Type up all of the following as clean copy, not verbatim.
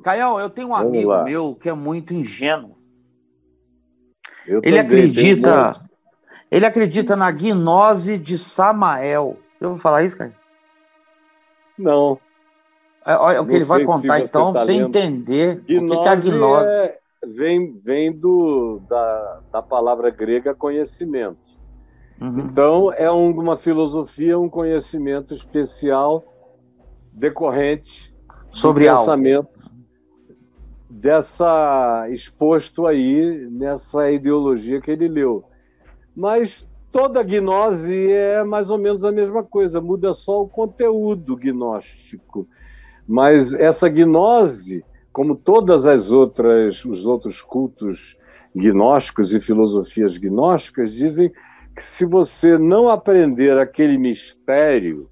Caião, eu tenho um Vamos amigo lá. meu que é muito ingênuo. Eu Ele também tenho um monte. ele acredita na gnose de Samael. Eu vou falar isso, cara? Não, Olha o que não ele vai sei se contar, você então, pra está você lendo. entender o que é a Gnose gnose. vem da palavra grega conhecimento. Uhum. Então, é uma filosofia, um conhecimento especial decorrente do Sobre algo. pensamento exposto aí nessa ideologia que ele leu. Mas toda gnose é mais ou menos a mesma coisa, muda só o conteúdo gnóstico. Mas essa gnose, como todas os outros cultos gnósticos e filosofias gnósticas, dizem que se você não aprender aquele mistério,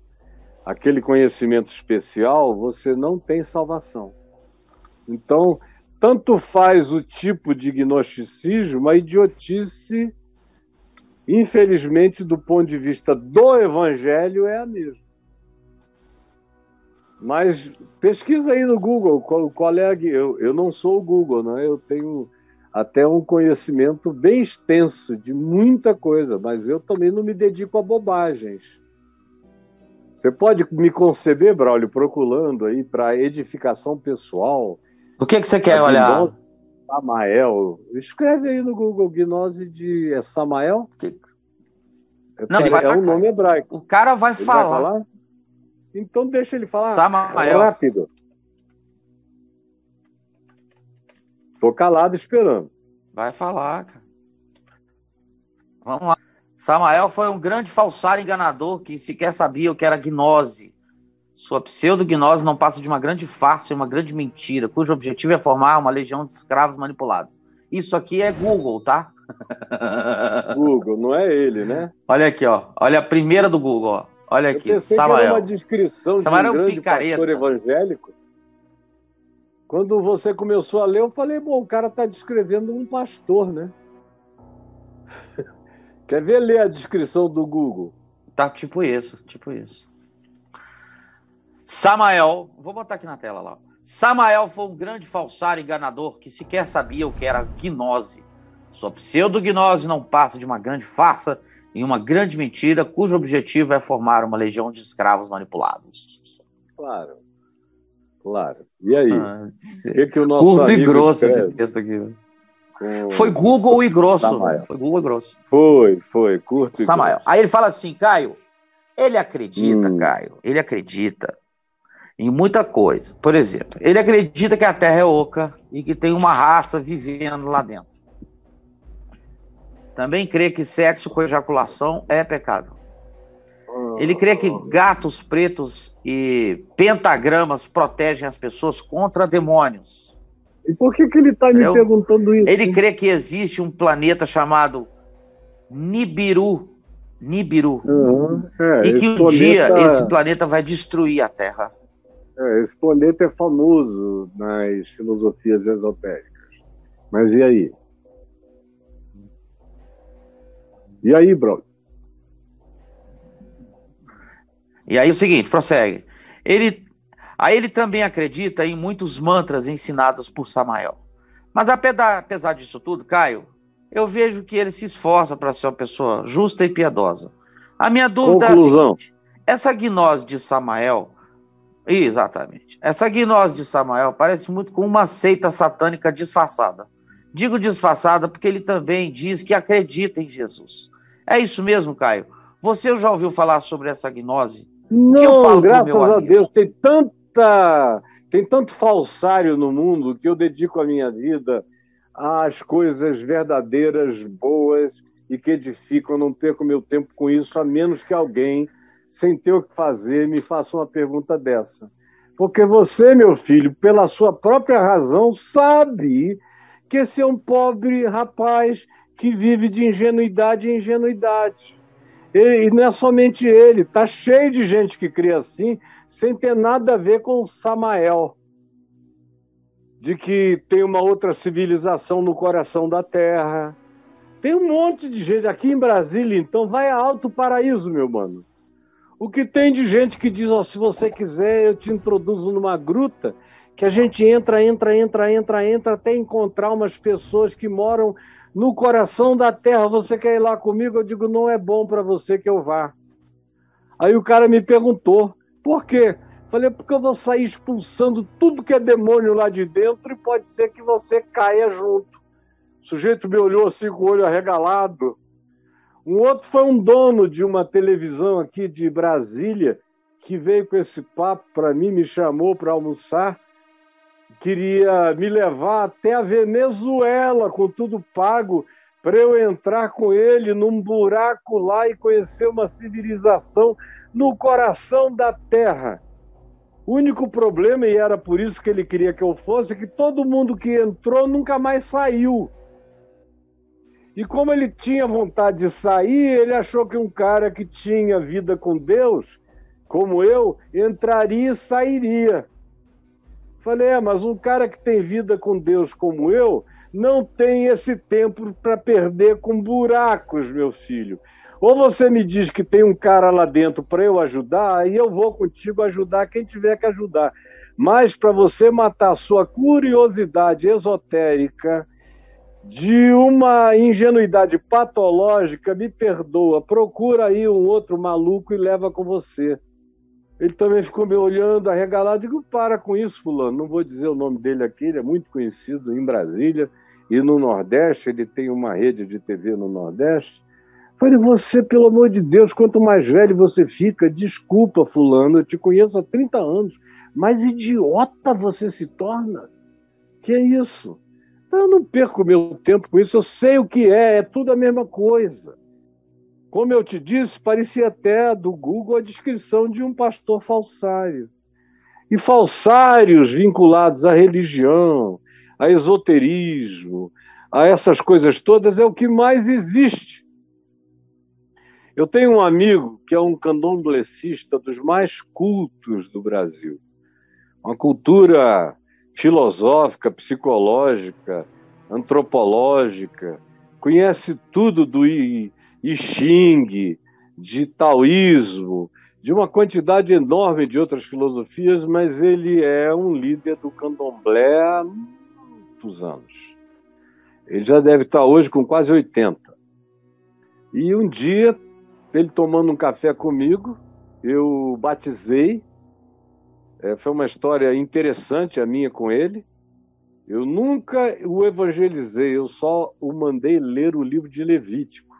aquele conhecimento especial, você não tem salvação. Então, tanto faz o tipo de gnosticismo, a idiotice, infelizmente, do ponto de vista do evangelho, é a mesma. Mas pesquisa aí no Google qual é eu não sou o Google, né? Eu tenho até um conhecimento bem extenso de muita coisa, mas eu também não me dedico a bobagens. Você pode me conceber, Braulio, procurando aí para edificação pessoal. O que você quer olhar? Samael. Escreve aí no Google, gnose de Samael. Não, ele vai é um sacar. nome hebraico. O cara vai Ele falar. vai falar? Então deixa ele falar Samael. rápido. Tô calado esperando. Vai falar, cara. Vamos lá. Samael foi um grande falsário enganador que sequer sabia o que era gnose. Sua pseudo-gnose não passa de uma grande farsa e uma grande mentira, cujo objetivo é formar uma legião de escravos manipulados. Isso aqui é Google, tá? Google, não é ele, né? Olha aqui, ó. Olha a primeira do Google, ó. Olha aqui, eu pensei Samael. que era uma descrição Samael de um grande picareta. pastor evangélico. Quando você começou a ler, eu falei, bom, o cara está descrevendo um pastor, né? Quer ver ler a descrição do Google? Tá, tipo isso. Samael, vou botar aqui na tela lá. Samael foi um grande falsário enganador que sequer sabia o que era gnose. Sua pseudo-gnose não passa de uma grande farsa e uma grande mentira, cujo objetivo é formar uma legião de escravos manipulados. Claro. E aí? O que o nosso curto amigo e grosso escreve? esse texto aqui. Foi Google e grosso. Samael. Foi Google e grosso. Foi, curto e Samael. grosso. Aí ele fala assim, Caio, ele acredita em muita coisa. Por exemplo, ele acredita que a Terra é oca e que tem uma raça vivendo lá dentro. Também crê que sexo com ejaculação é pecado. Ele crê que gatos pretos e pentagramas protegem as pessoas contra demônios. E por que ele está me perguntando isso? Ele crê que existe um planeta chamado Nibiru. E que um dia esse planeta vai destruir a Terra. Esse planeta é famoso nas filosofias esotéricas. Mas e aí? E aí, brother? E aí o seguinte, prossegue. Aí ele também acredita em muitos mantras ensinados por Samael. Mas apesar disso tudo, Caio, eu vejo que ele se esforça para ser uma pessoa justa e piedosa. A minha dúvida é a seguinte: essa gnose de Samael, exatamente, essa gnose de Samael parece muito com uma seita satânica disfarçada. Digo disfarçada porque ele também diz que acredita em Jesus. É isso mesmo, Caio? Você já ouviu falar sobre essa gnose? Não, graças a Deus, tem tanto falsário no mundo que eu dedico a minha vida às coisas verdadeiras, boas e que edificam. Eu não perco meu tempo com isso, a menos que alguém, sem ter o que fazer, me faça uma pergunta dessa. Porque você, meu filho, pela sua própria razão, sabe que esse é um pobre rapaz que vive de ingenuidade em ingenuidade. E não é somente ele, está cheio de gente que cria assim, sem ter nada a ver com o Samael, de que tem uma outra civilização no coração da Terra. Tem um monte de gente aqui em Brasília, então vai a Alto Paraíso, meu mano. O que tem de gente que diz, se você quiser, eu te introduzo numa gruta que a gente entra até encontrar umas pessoas que moram no coração da terra. Você quer ir lá comigo? Eu digo, não é bom para você que eu vá. Aí o cara me perguntou, por quê? Falei, porque eu vou sair expulsando tudo que é demônio lá de dentro e pode ser que você caia junto. O sujeito me olhou assim com o olho arregalado. Um outro foi um dono de uma televisão aqui de Brasília, que veio com esse papo para mim, me chamou para almoçar, queria me levar até a Venezuela, com tudo pago, para eu entrar com ele num buraco lá e conhecer uma civilização no coração da terra. O único problema, e era por isso que ele queria que eu fosse, é que todo mundo que entrou nunca mais saiu. E como ele tinha vontade de sair, ele achou que um cara que tinha vida com Deus, como eu, entraria e sairia. Falei, mas um cara que tem vida com Deus como eu, não tem esse tempo para perder com buracos, meu filho. Ou você me diz que tem um cara lá dentro para eu ajudar, aí eu vou contigo ajudar quem tiver que ajudar. Mas para você matar a sua curiosidade esotérica de uma ingenuidade patológica, me perdoa, procura aí um outro maluco e leva com você. Ele também ficou me olhando arregalado. Digo, para com isso, fulano. Não vou dizer o nome dele aqui, ele é muito conhecido em Brasília e no Nordeste, ele tem uma rede de TV no Nordeste. Falei, você, pelo amor de Deus, quanto mais velho você fica, desculpa, fulano, eu te conheço há 30 anos, mas idiota você se torna. Que é isso? Então, eu não perco meu tempo com isso, eu sei o que é tudo a mesma coisa. Como eu te disse, parecia até do Google a descrição de um pastor falsário. E falsários vinculados à religião, a esoterismo, a essas coisas todas, é o que mais existe. Eu tenho um amigo que é um candomblessista dos mais cultos do Brasil. Uma cultura filosófica, psicológica, antropológica, conhece tudo do I Ching, de taoísmo, de uma quantidade enorme de outras filosofias, mas ele é um líder do candomblé há muitos anos. Ele já deve estar hoje com quase 80. E um dia, ele tomando um café comigo, eu batizei. Foi uma história interessante a minha com ele. Eu nunca o evangelizei, eu só o mandei ler o livro de Levítico.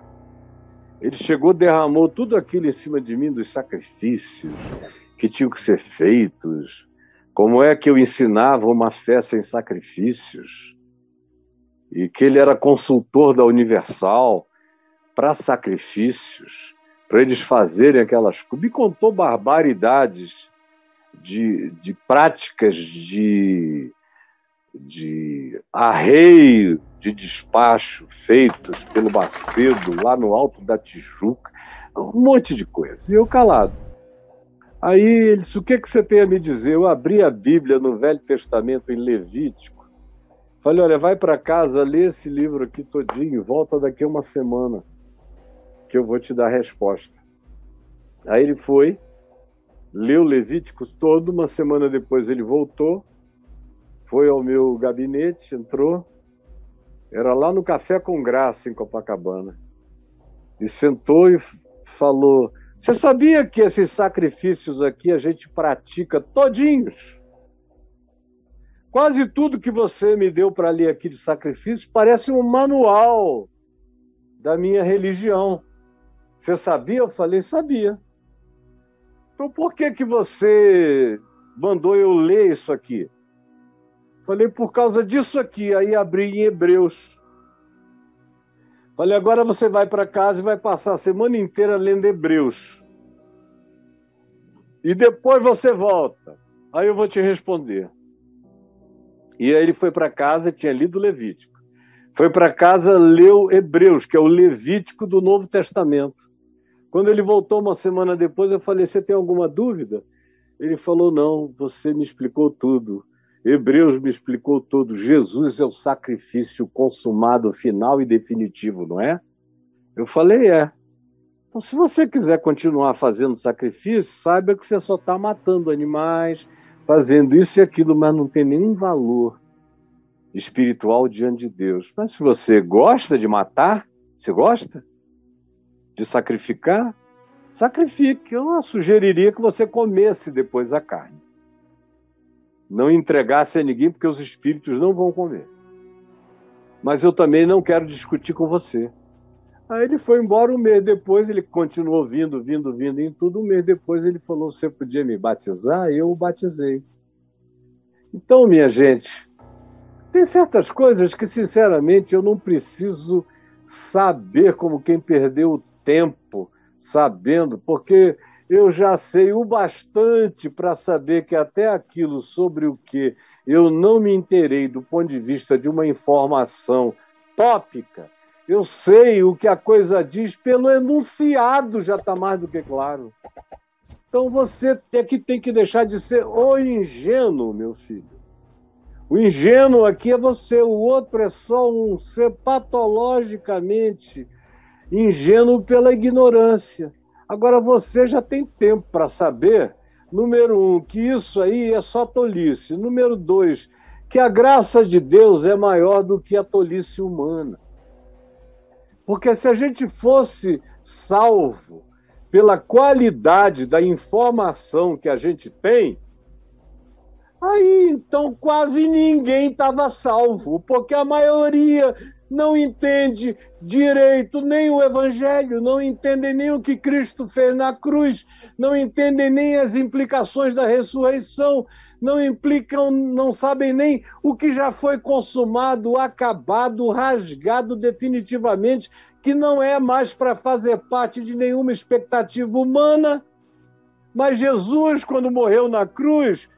Ele chegou, derramou tudo aquilo em cima de mim, dos sacrifícios que tinham que ser feitos, como é que eu ensinava uma fé sem sacrifícios, e que ele era consultor da Universal para sacrifícios, para eles fazerem aquelas coisas. Me contou barbaridades de práticas de arreio de despacho feitos pelo Macedo lá no Alto da Tijuca, um monte de coisa. E eu calado. Aí ele disse, o que você tem a me dizer? Eu abri a Bíblia no Velho Testamento, em Levítico. Falei, olha, vai para casa, lê esse livro aqui todinho, volta daqui a uma semana, que eu vou te dar a resposta. Aí ele foi, leu o Levítico todo, uma semana depois ele voltou, foi ao meu gabinete, entrou, era lá no Café com Graça, em Copacabana, e sentou e falou, você sabia que esses sacrifícios aqui a gente pratica todinhos? Quase tudo que você me deu para ler aqui de sacrifício parece um manual da minha religião. Você sabia? Eu falei, sabia. Então por que você mandou eu ler isso aqui? Falei, por causa disso aqui. Aí abri em Hebreus. Falei, agora você vai para casa e vai passar a semana inteira lendo Hebreus. E depois você volta. Aí eu vou te responder. E aí ele foi para casa, tinha lido Levítico. Foi para casa, leu Hebreus, que é o Levítico do Novo Testamento. Quando ele voltou uma semana depois, eu falei, você tem alguma dúvida? Ele falou, não, você me explicou tudo. Hebreus me explicou tudo. Jesus é o sacrifício consumado, final e definitivo, não é? Eu falei, é. Então, se você quiser continuar fazendo sacrifício, saiba que você só está matando animais, fazendo isso e aquilo, mas não tem nenhum valor espiritual diante de Deus. Mas se você gosta de matar, você gosta de sacrificar, sacrifique. Eu sugeriria que você comesse depois a carne. Não entregasse a ninguém, porque os espíritos não vão comer. Mas eu também não quero discutir com você. Aí ele foi embora. Um mês depois, ele continuou vindo em tudo. Um mês depois ele falou, você podia me batizar? E eu o batizei. Então, minha gente, tem certas coisas que, sinceramente, eu não preciso saber como quem perdeu o tempo sabendo, porque eu já sei o bastante para saber que até aquilo sobre o que eu não me inteirei do ponto de vista de uma informação tópica, eu sei o que a coisa diz pelo enunciado, já está mais do que claro. Então você tem que deixar de ser o ingênuo, meu filho. O ingênuo aqui é você, o outro é só um ser patologicamente ingênuo pela ignorância. Agora você já tem tempo para saber, número 1, que isso aí é só tolice. Número 2, que a graça de Deus é maior do que a tolice humana. Porque se a gente fosse salvo pela qualidade da informação que a gente tem, aí então quase ninguém estava salvo, porque a maioria não entende direito nem o Evangelho, não entende nem o que Cristo fez na cruz, não entendem nem as implicações da ressurreição, não sabem nem o que já foi consumado, acabado, rasgado definitivamente, que não é mais para fazer parte de nenhuma expectativa humana. Mas Jesus, quando morreu na cruz,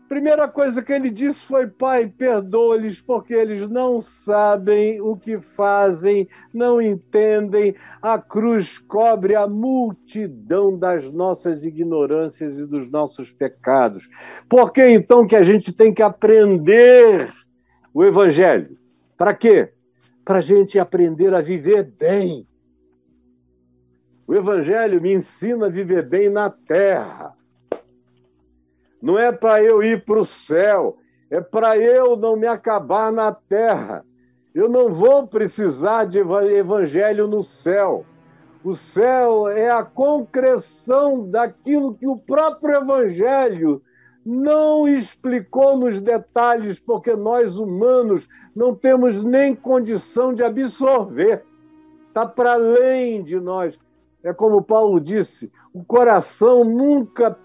a primeira coisa que ele disse foi: Pai, perdoa-lhes, porque eles não sabem o que fazem, não entendem. A cruz cobre a multidão das nossas ignorâncias e dos nossos pecados. Por que então que a gente tem que aprender o Evangelho? Para quê? Para a gente aprender a viver bem. O Evangelho me ensina a viver bem na terra. Não é para eu ir para o céu, é para eu não me acabar na terra. Eu não vou precisar de evangelho no céu. O céu é a concreção daquilo que o próprio evangelho não explicou nos detalhes, porque nós humanos não temos nem condição de absorver. Está para além de nós. É como Paulo disse, o coração nunca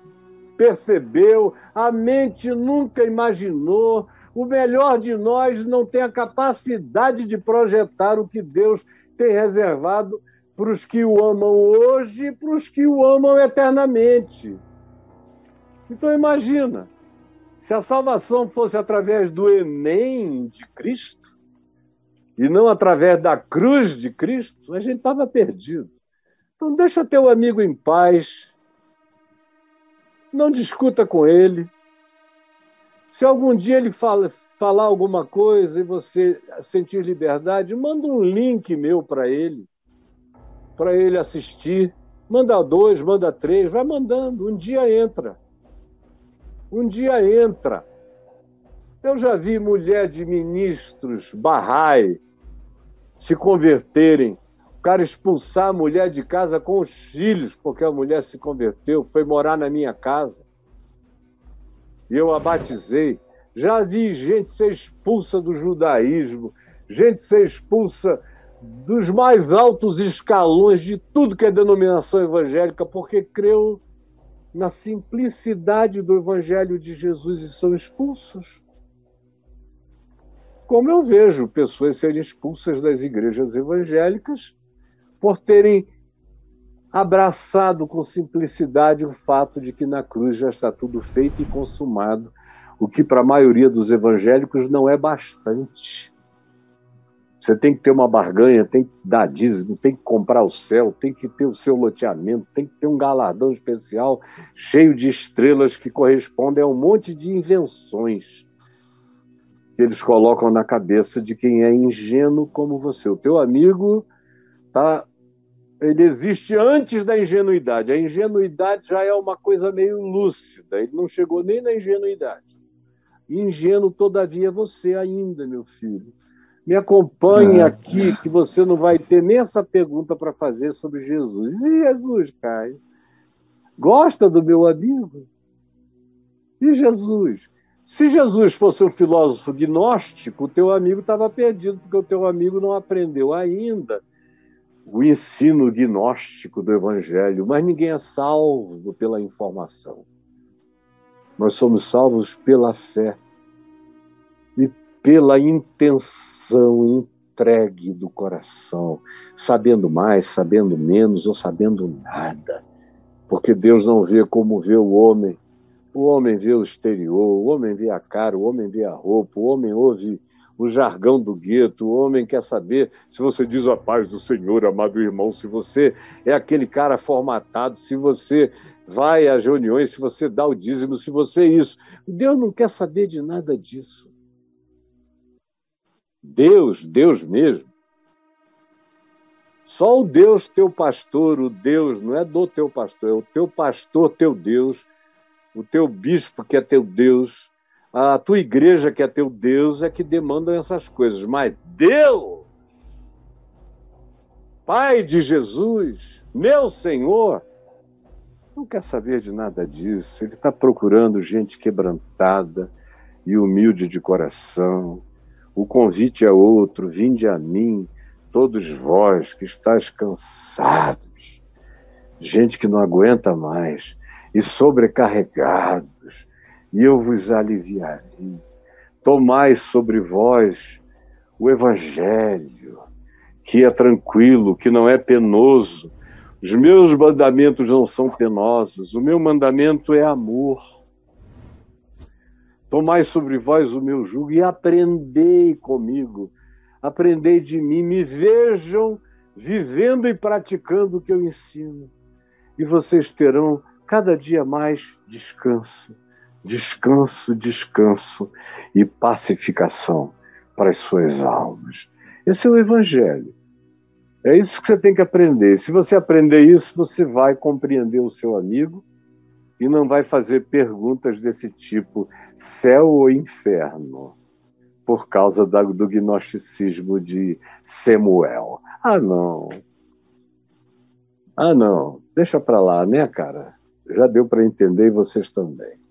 percebeu, a mente nunca imaginou, o melhor de nós não tem a capacidade de projetar o que Deus tem reservado para os que o amam hoje e para os que o amam eternamente. Então imagina, se a salvação fosse através do Enem de Cristo e não através da cruz de Cristo, a gente estava perdido. Então deixa teu amigo em paz, não discuta com ele. Se algum dia ele falar alguma coisa e você sentir liberdade, manda um link meu para ele assistir. Manda 2, manda 3, vai mandando. Um dia entra. Um dia entra. Eu já vi mulher de ministros Bahá'í se converterem. O cara expulsar a mulher de casa com os filhos, porque a mulher se converteu, foi morar na minha casa. E eu a batizei. Já vi gente ser expulsa do judaísmo, gente ser expulsa dos mais altos escalões de tudo que é denominação evangélica, porque creu na simplicidade do evangelho de Jesus e são expulsos. Como eu vejo pessoas serem expulsas das igrejas evangélicas por terem abraçado com simplicidade o fato de que na cruz já está tudo feito e consumado, o que para a maioria dos evangélicos não é bastante. Você tem que ter uma barganha, tem que dar dízimo, tem que comprar o céu, tem que ter o seu loteamento, tem que ter um galardão especial cheio de estrelas que correspondem a um monte de invenções que eles colocam na cabeça de quem é ingênuo como você. O teu amigo está ele existe antes da ingenuidade. A ingenuidade já é uma coisa meio lúcida. Ele não chegou nem na ingenuidade. Ingênuo, todavia, você ainda, meu filho. Me acompanhe aqui, que você não vai ter nem essa pergunta para fazer sobre Jesus. E Jesus, Caio? Gosta do meu amigo? E Jesus? Se Jesus fosse um filósofo gnóstico, o teu amigo estava perdido, porque o teu amigo não aprendeu ainda o ensino gnóstico do Evangelho. Mas ninguém é salvo pela informação. Nós somos salvos pela fé e pela intenção entregue do coração, sabendo mais, sabendo menos ou sabendo nada. Porque Deus não vê como vê o homem. O homem vê o exterior, o homem vê a cara, o homem vê a roupa, o homem ouve o jargão do gueto, o homem quer saber se você diz a paz do Senhor, amado irmão, se você é aquele cara formatado, se você vai às reuniões, se você dá o dízimo, se você é isso. Deus não quer saber de nada disso. Deus mesmo. Só o Deus teu pastor, o Deus não é do teu pastor, é o teu pastor, teu Deus, o teu bispo que é teu Deus, a tua igreja que é teu Deus, é que demandam essas coisas. Mas Deus, Pai de Jesus, meu Senhor, não quer saber de nada disso. Ele está procurando gente quebrantada e humilde de coração. O convite é outro: vinde a mim, todos vós que estáis cansados, gente que não aguenta mais, e sobrecarregados, e eu vos aliviarei. Tomai sobre vós o Evangelho, que é tranquilo, que não é penoso. Os meus mandamentos não são penosos, o meu mandamento é amor. Tomai sobre vós o meu jugo e aprendei comigo, aprendei de mim, me vejam vivendo e praticando o que eu ensino. E vocês terão cada dia mais descanso, descanso, descanso e pacificação para as suas almas. Esse é o Evangelho. É isso que você tem que aprender. Se você aprender isso, você vai compreender o seu amigo e não vai fazer perguntas desse tipo, céu ou inferno, por causa do gnosticismo de Samuel. Ah, não. Deixa para lá, né, cara? Já deu para entender e vocês também.